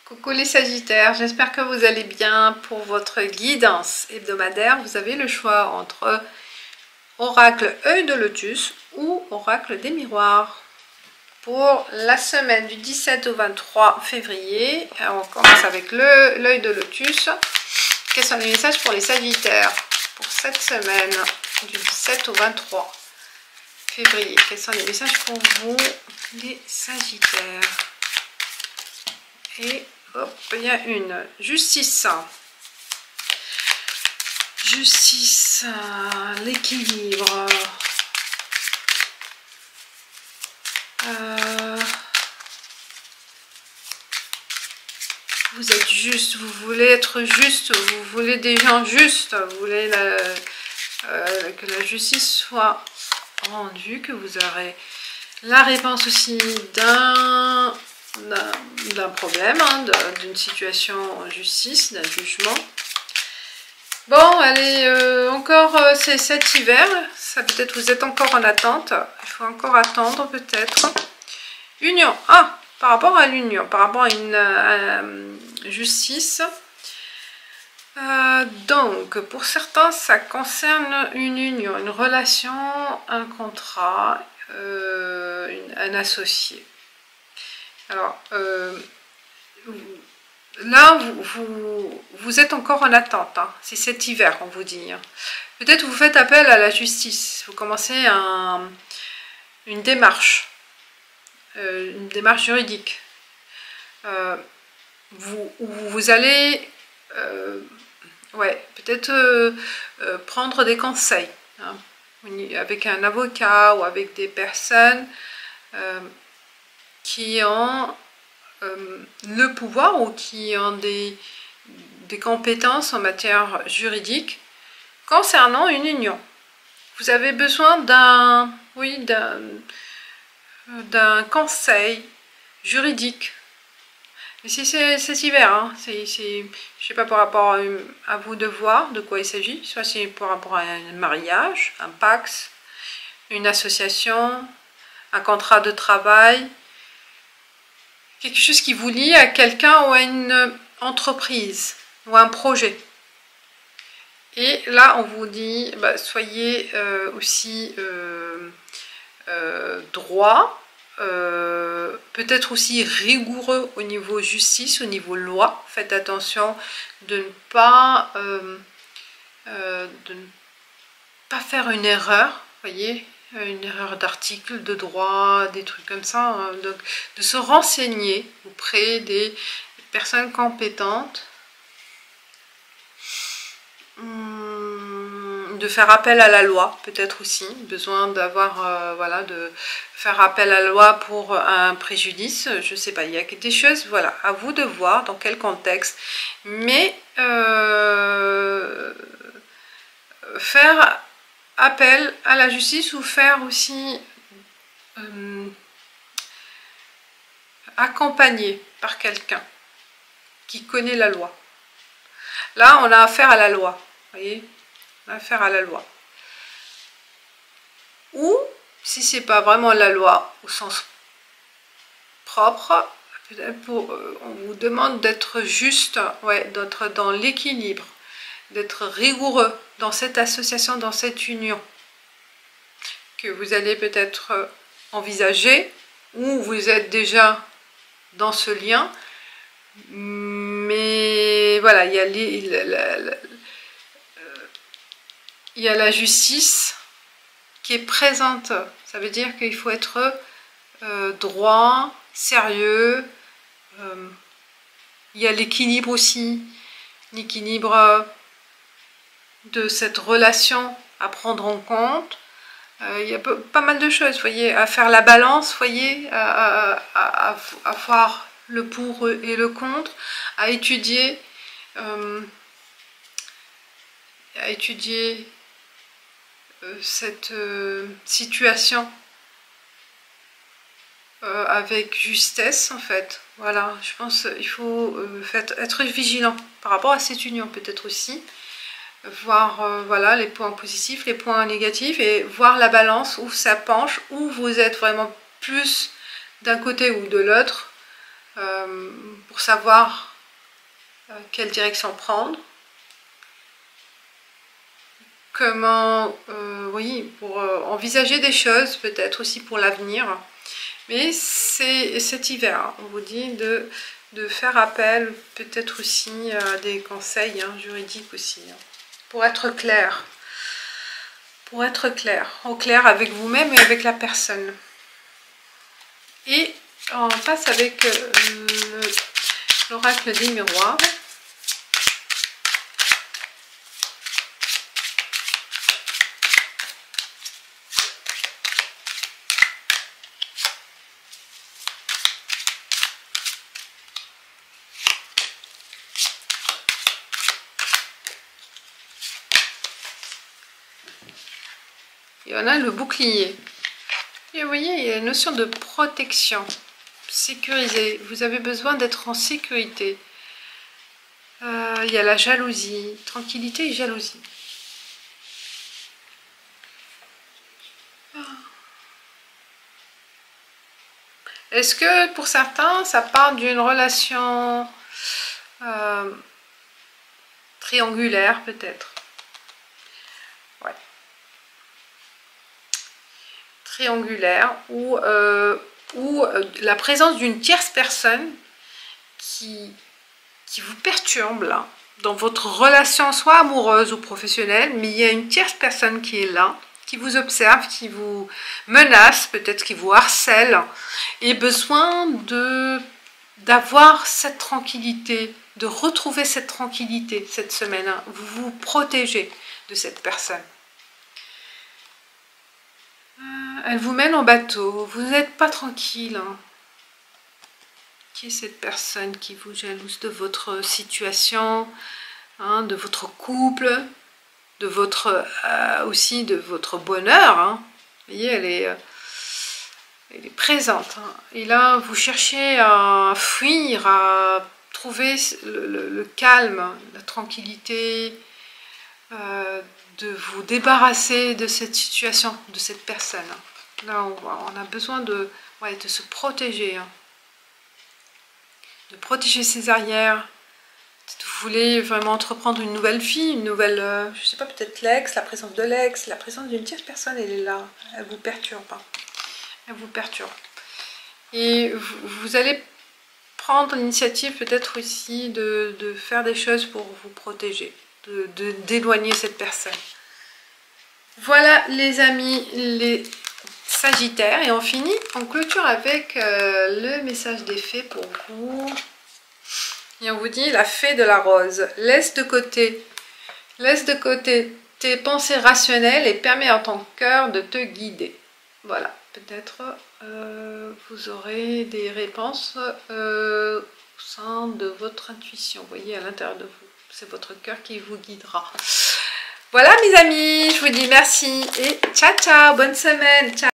Coucou les Sagittaires, j'espère que vous allez bien. Pour votre guidance hebdomadaire, vous avez le choix entre oracle œil de lotus ou oracle des miroirs. Pour la semaine du 17 au 23 février, on commence avec l'œil de lotus. Quels sont les messages pour les Sagittaires pour cette semaine du 17 au 23 février? Quels sont les messages pour vous les Sagittaires? Et hop, il y a une justice. Justice, l'équilibre. Vous êtes juste, vous voulez être juste, vous voulez des gens justes, vous voulez que la justice soit rendue, que vous aurez la réponse aussi d'un problème, d'une situation en justice, d'un jugement. Bon, allez, encore c'est cet hiver, ça peut-être vous êtes encore en attente, il faut encore attendre peut-être. Union, par rapport à l'union, par rapport à une justice. Donc, pour certains, ça concerne une union, une relation, un contrat, un associé. Alors, là, vous êtes encore en attente, c'est cet hiver, on vous dit. Peut-être vous faites appel à la justice, vous commencez une démarche juridique. Vous allez peut-être prendre des conseils avec un avocat ou avec des personnes qui ont le pouvoir ou qui ont des compétences en matière juridique concernant une union. Vous avez besoin d'un conseil juridique. Mais si c'est cet hiver, je ne sais pas par rapport à vous de voir de quoi il s'agit, soit c'est par rapport à un mariage, un pax, une association, un contrat de travail, quelque chose qui vous lie à quelqu'un ou à une entreprise ou à un projet. Et là, on vous dit, soyez aussi droit, peut-être aussi rigoureux au niveau justice, au niveau loi. Faites attention de ne pas faire une erreur, voyez, une erreur d'article, de droit, des trucs comme ça. Donc, de se renseigner auprès des personnes compétentes. De faire appel à la loi, peut-être aussi, besoin d'avoir, de faire appel à la loi pour un préjudice, je sais pas, il y a des choses, voilà, à vous de voir dans quel contexte, mais faire appel à la justice ou faire aussi accompagner par quelqu'un qui connaît la loi. Là, on a affaire à la loi, voyez, affaire à la loi. Ou, si c'est pas vraiment la loi au sens propre, on vous demande d'être juste, d'être dans l'équilibre, d'être rigoureux dans cette association, dans cette union, que vous allez peut-être envisager, ou vous êtes déjà dans ce lien, mais voilà, il y a la justice qui est présente. Ça veut dire qu'il faut être droit, sérieux. Il y a l'équilibre aussi, l'équilibre de cette relation à prendre en compte. Il y a pas mal de choses, voyez, à faire la balance, voyez, à voir le pour et le contre, à étudier cette situation avec justesse, en fait. Voilà, je pense qu'il faut être vigilant par rapport à cette union, peut-être aussi. Voir les points positifs, les points négatifs, et voir la balance où ça penche, où vous êtes vraiment plus d'un côté ou de l'autre. pour savoir quelle direction prendre. Comment, oui, pour envisager des choses, peut-être aussi pour l'avenir. Mais c'est cet hiver, on vous dit de faire appel peut-être aussi à des conseils juridiques aussi, pour être clair. Pour être clair, au clair avec vous-même et avec la personne. Et on passe avec l'oracle des miroirs. Et on a le bouclier. Et vous voyez, il y a une notion de protection, sécurisé. Vous avez besoin d'être en sécurité. Il y a la jalousie, tranquillité et jalousie. Est-ce que pour certains, ça part d'une relation triangulaire peut-être? Ouais. Triangulaire ou la présence d'une tierce personne qui vous perturbe là, dans votre relation soit amoureuse ou professionnelle, mais il y a une tierce personne qui est là, qui vous observe, qui vous menace, peut-être qui vous harcèle, et besoin d'avoir cette tranquillité, de retrouver cette tranquillité cette semaine. Vous vous protégez de cette personne. Elle vous mène en bateau, vous n'êtes pas tranquille. Qui est cette personne qui vous jalouse de votre situation, de votre couple, de votre aussi de votre bonheur. Vous voyez, elle est présente. Et là, vous cherchez à fuir, à trouver le calme, la tranquillité, de vous débarrasser de cette situation, de cette personne. Là, on a besoin de se protéger. De protéger ses arrières. Vous voulez vraiment entreprendre une nouvelle vie, une nouvelle, je sais pas, peut-être l'ex, la présence de l'ex, la présence d'une tierce personne, elle est là, elle vous perturbe. Elle vous perturbe. Et vous allez prendre l'initiative peut-être aussi de faire des choses pour vous protéger, d'éloigner cette personne. Voilà les amis, les Sagittaires, et on finit, on clôture avec le message des fées pour vous. Et on vous dit la fée de la rose. Laisse de côté tes pensées rationnelles et permets à ton cœur de te guider. Voilà, peut-être vous aurez des réponses au sein de votre intuition. Vous voyez, à l'intérieur de vous, c'est votre cœur qui vous guidera. Voilà mes amis, je vous dis merci et ciao ciao, bonne semaine, ciao.